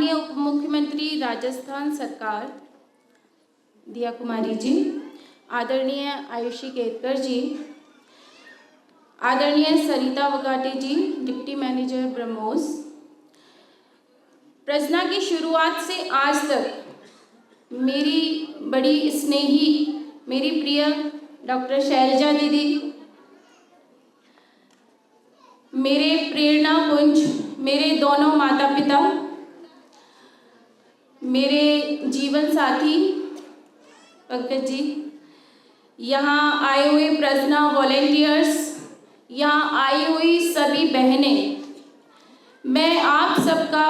माननीय उप मुख्यमंत्री राजस्थान सरकार दिया कुमारी जी, आदरणीय आयुषी केतकर जी, आदरणीय सरिता वगाटे जी, डिप्टी मैनेजर ब्रह्मोस, प्रजना की शुरुआत से आज तक मेरी बड़ी स्नेही, मेरी प्रिय डॉक्टर शैलजा दीदी, मेरे प्रेरणा पुंज, मेरे दोनों माता पिता, मेरे जीवन साथी पंकज जी, यहाँ आए हुए प्रजना वॉलेंटियर्स, यहाँ आई हुई सभी बहनें, मैं आप सबका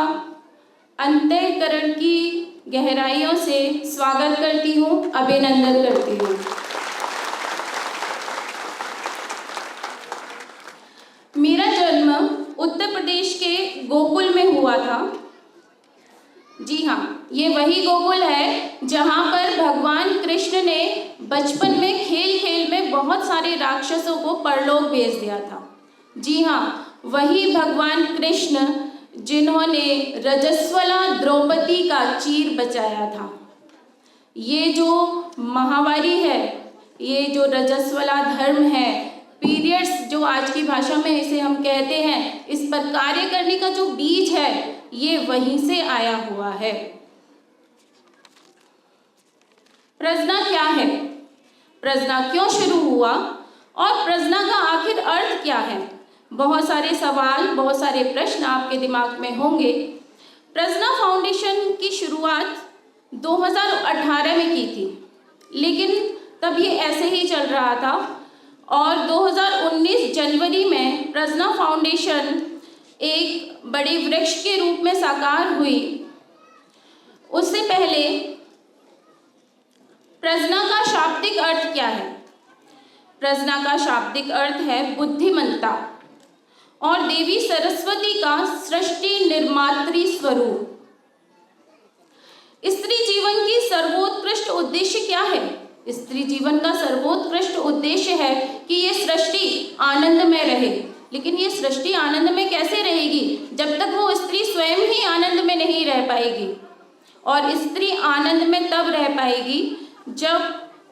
अंतःकरण की गहराइयों से स्वागत करती हूँ, अभिनंदन करती हूँ। मेरा जन्म उत्तर प्रदेश के गोकुल में हुआ था। जी हाँ, ये वही गोकुल है जहाँ पर भगवान कृष्ण ने बचपन में खेल खेल में बहुत सारे राक्षसों को परलोक भेज दिया था। जी हाँ, वही भगवान कृष्ण जिन्होंने रजस्वला द्रौपदी का चीर बचाया था। ये जो महावारी है, ये जो रजस्वला धर्म है, पीरियड्स जो आज की भाषा में इसे हम कहते हैं, इस पर कार्य करने का जो बीज है, ये वहीं से आया हुआ है। प्रजना क्या है? प्रजना क्यों शुरू हुआ और प्रजना का आखिर अर्थ क्या है? बहुत सारे सवाल, बहुत सारे प्रश्न आपके दिमाग में होंगे। प्रजना फाउंडेशन की शुरुआत 2018 में की थी, लेकिन तब ये ऐसे ही चल रहा था और 2019 जनवरी में प्रजना फाउंडेशन एक बड़े वृक्ष के रूप में साकार हुई। उससे पहले प्रजना का शाब्दिक अर्थ क्या है? प्रजना का शाब्दिक अर्थ है बुद्धिमत्ता और देवी सरस्वती का सृष्टि निर्मात्री स्वरूप। स्त्री जीवन की सर्वोत्कृष्ट उद्देश्य क्या है? स्त्री जीवन का सर्वोत्कृष्ट उद्देश्य है कि ये सृष्टि आनंद में रहे। लेकिन ये सृष्टि आनंद में कैसे रहेगी जब तक वो स्त्री स्वयं ही आनंद में नहीं रह पाएगी। और स्त्री आनंद में तब रह पाएगी जब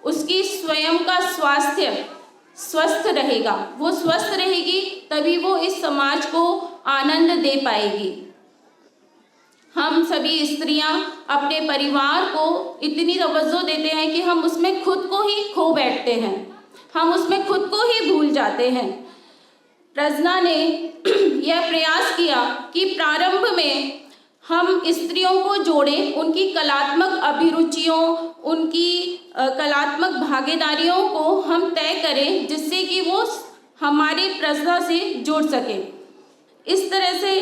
उसकी स्वयं का स्वास्थ्य स्वस्थ रहेगा। वो स्वस्थ रहेगी तभी वो इस समाज को आनंद दे पाएगी। हम सभी स्त्रियां अपने परिवार को इतनी तवज्जो देते हैं कि हम उसमें खुद को ही खो बैठते हैं, हम उसमें खुद को ही भूल जाते हैं। प्रजना ने यह प्रयास किया कि प्रारंभ में हम स्त्रियों को जोड़ें, उनकी कलात्मक अभिरुचियों, उनकी कलात्मक भागीदारियों को हम तय करें जिससे कि वो हमारी प्रजना से जुड़ सके। इस तरह से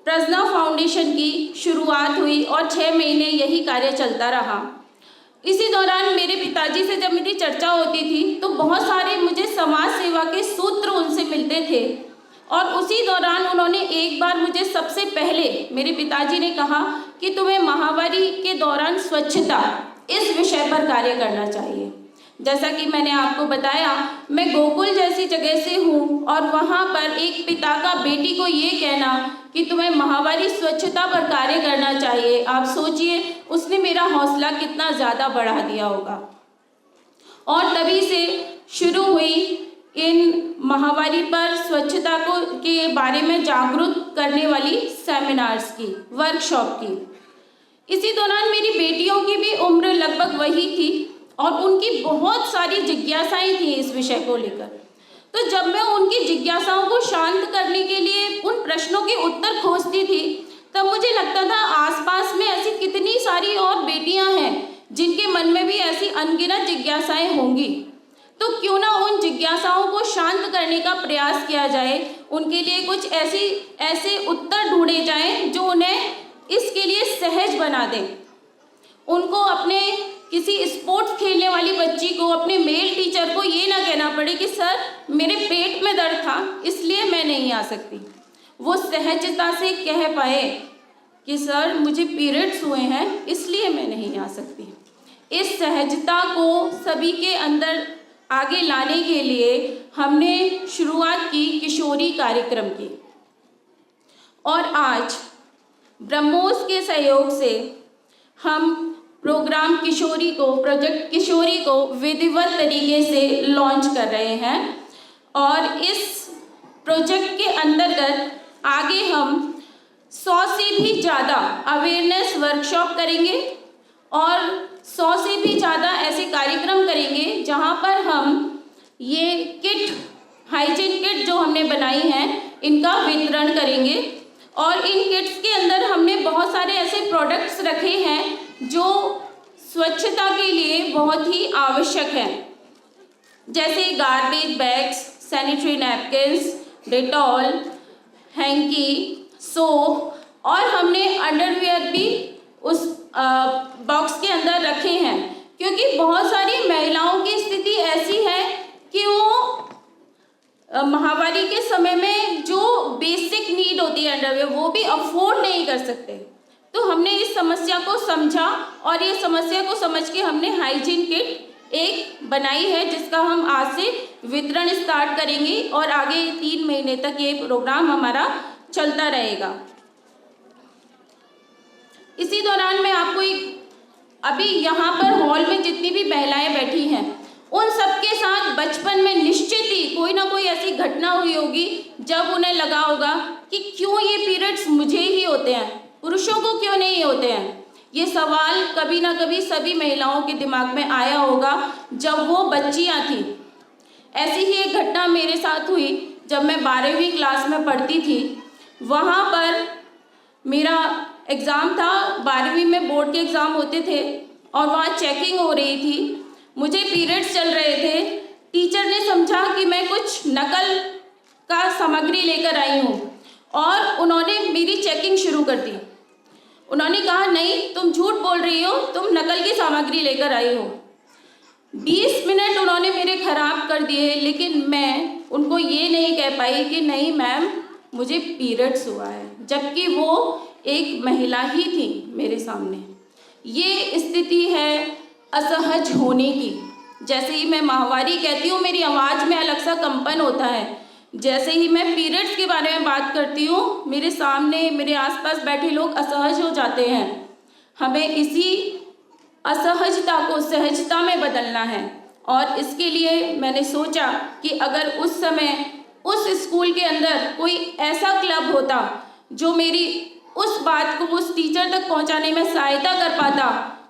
प्रजना फाउंडेशन की शुरुआत हुई और 6 महीने यही कार्य चलता रहा। इसी दौरान मेरे पिताजी से जब मेरी चर्चा होती थी तो बहुत सारे मुझे समाज सेवा के सूत्र उनसे मिलते थे और उसी दौरान उन्होंने एक बार मुझे सबसे पहले मेरे पिताजी ने कहा कि तुम्हें माहवारी के दौरान स्वच्छता इस विषय पर कार्य करना चाहिए। जैसा कि मैंने आपको बताया, मैं गोकुल जैसी जगह से हूँ और वहाँ पर एक पिता का बेटी को ये कहना कि तुम्हें माहवारी स्वच्छता पर कार्य करना चाहिए, आप सोचिए उसने मेरा हौसला कितना ज़्यादा बढ़ा दिया होगा। और तभी से शुरू हुई इन माहवारी पर स्वच्छता को के बारे में जागरूक करने वाली सेमिनार्स की, वर्कशॉप की। इसी दौरान मेरी बेटियों की भी उम्र लगभग वही थी और उनकी बहुत सारी जिज्ञासाएं थी इस विषय को लेकर। तो जब मैं उनकी जिज्ञासाओं को शांत करने के लिए उन प्रश्नों के उत्तर खोजती थी तब मुझे लगता था आसपास में ऐसी कितनी सारी और बेटियां हैं जिनके मन में भी ऐसी अनगिनत जिज्ञासाएं होंगी। तो क्यों ना उन जिज्ञासाओं को शांत करने का प्रयास किया जाए, उनके लिए कुछ ऐसे उत्तर ढूंढे जाएं जो उन्हें इसके लिए सहज बना दें। उनको अपने किसी स्पोर्ट्स खेलने वाली बच्ची को, अपने मेल टीचर को ये ना कहना पड़े कि सर मेरे पेट में दर्द था इसलिए मैं नहीं आ सकती। वो सहजता से कह पाए कि सर मुझे पीरियड्स हुए हैं इसलिए मैं नहीं आ सकती। इस सहजता को सभी के अंदर आगे लाने के लिए हमने शुरुआत की किशोरी कार्यक्रम की और आज ब्रह्मोस के सहयोग से हम प्रोग्राम किशोरी को, प्रोजेक्ट किशोरी को विधिवत तरीके से लॉन्च कर रहे हैं। और इस प्रोजेक्ट के अंतर्गत आगे हम 100 से भी ज़्यादा अवेयरनेस वर्कशॉप करेंगे और 100 से भी ज़्यादा ऐसे कार्यक्रम करेंगे जहां पर हम ये किट, हाइजीन किट जो हमने बनाई हैं, इनका वितरण करेंगे। और इन किट्स के अंदर हमने बहुत सारे ऐसे प्रोडक्ट्स रखे हैं जो स्वच्छता के लिए बहुत ही आवश्यक हैं, जैसे garbage bags, sanitary napkins, Dettol, hanky, soap, और हमने अंडरवियर भी उस बॉक्स के अंदर रखे हैं, क्योंकि बहुत सारी महिलाओं की स्थिति ऐसी है कि वो महामारी के समय में जो बेसिक नीड होती है अंडरवियर, वो भी अफोर्ड नहीं कर सकते। तो हमने इस समस्या को समझा और ये समस्या को समझ के हमने हाइजीन किट एक बनाई है, जिसका हम आज से वितरण स्टार्ट करेंगे और आगे 3 महीने तक ये प्रोग्राम हमारा चलता रहेगा। इसी दौरान मैं आपको अभी यहाँ पर हॉल में जितनी भी महिलाएं बैठी हैं, उन सबके साथ बचपन में निश्चित ही कोई ना कोई ऐसी घटना हुई होगी जब उन्हें लगा होगा कि क्यों ये पीरियड्स मुझे ही होते हैं, पुरुषों को क्यों नहीं होते हैं। ये सवाल कभी ना कभी सभी महिलाओं के दिमाग में आया होगा जब वो बच्चियां थी। ऐसी ही एक घटना मेरे साथ हुई जब मैं 12वीं क्लास में पढ़ती थी। वहाँ पर मेरा एग्ज़ाम था, 12वीं में बोर्ड के एग्ज़ाम होते थे और वहाँ चेकिंग हो रही थी। मुझे पीरियड्स चल रहे थे। टीचर ने समझा कि मैं कुछ नकल का सामग्री लेकर आई हूँ और उन्होंने मेरी चेकिंग शुरू कर दी। उन्होंने कहा, नहीं तुम झूठ बोल रही हो, तुम नकल की सामग्री लेकर आई हो। 20 मिनट उन्होंने मेरे ख़राब कर दिए, लेकिन मैं उनको ये नहीं कह पाई कि नहीं मैम मुझे पीरियड्स हुआ है, जबकि वो एक महिला ही थी मेरे सामने। ये स्थिति है असहज होने की। जैसे ही मैं माहवारी कहती हूँ मेरी आवाज़ में अलग सा कंपन होता है, जैसे ही मैं पीरियड्स के बारे में बात करती हूँ मेरे सामने, मेरे आसपास बैठे लोग असहज हो जाते हैं। हमें इसी असहजता को सहजता में बदलना है और इसके लिए मैंने सोचा कि अगर उस समय उस स्कूल के अंदर कोई ऐसा क्लब होता जो मेरी उस बात को उस टीचर तक पहुंचाने में सहायता कर पाता,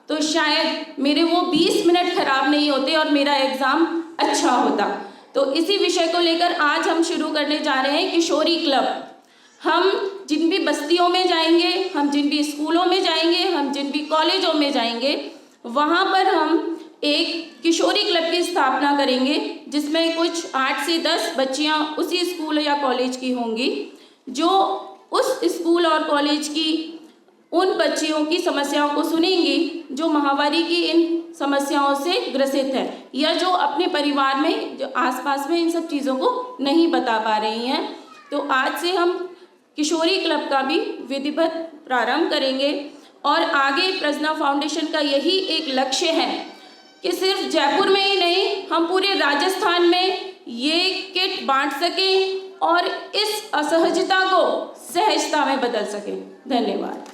तो शायद मेरे वो 20 मिनट खराब नहीं होते और मेरा एग्ज़ाम अच्छा होता। तो इसी विषय को लेकर आज हम शुरू करने जा रहे हैं किशोरी क्लब। हम जिन भी बस्तियों में जाएंगे, हम जिन भी स्कूलों में जाएंगे, हम जिन भी कॉलेजों में जाएंगे, वहाँ पर हम एक किशोरी क्लब की स्थापना करेंगे, जिसमें कुछ 8 से 10 बच्चियाँ उसी स्कूल या कॉलेज की होंगी, जो उस स्कूल और कॉलेज की उन बच्चियों की समस्याओं को सुनेंगी जो महामारी की इन समस्याओं से ग्रसित है या जो अपने परिवार में, जो आसपास में इन सब चीज़ों को नहीं बता पा रही हैं। तो आज से हम किशोरी क्लब का भी विधिवत प्रारंभ करेंगे और आगे प्रजना फाउंडेशन का यही एक लक्ष्य है कि सिर्फ जयपुर में ही नहीं, हम पूरे राजस्थान में ये किट बांट सकें और इस असहजता को सहजता में बदल सकें। धन्यवाद।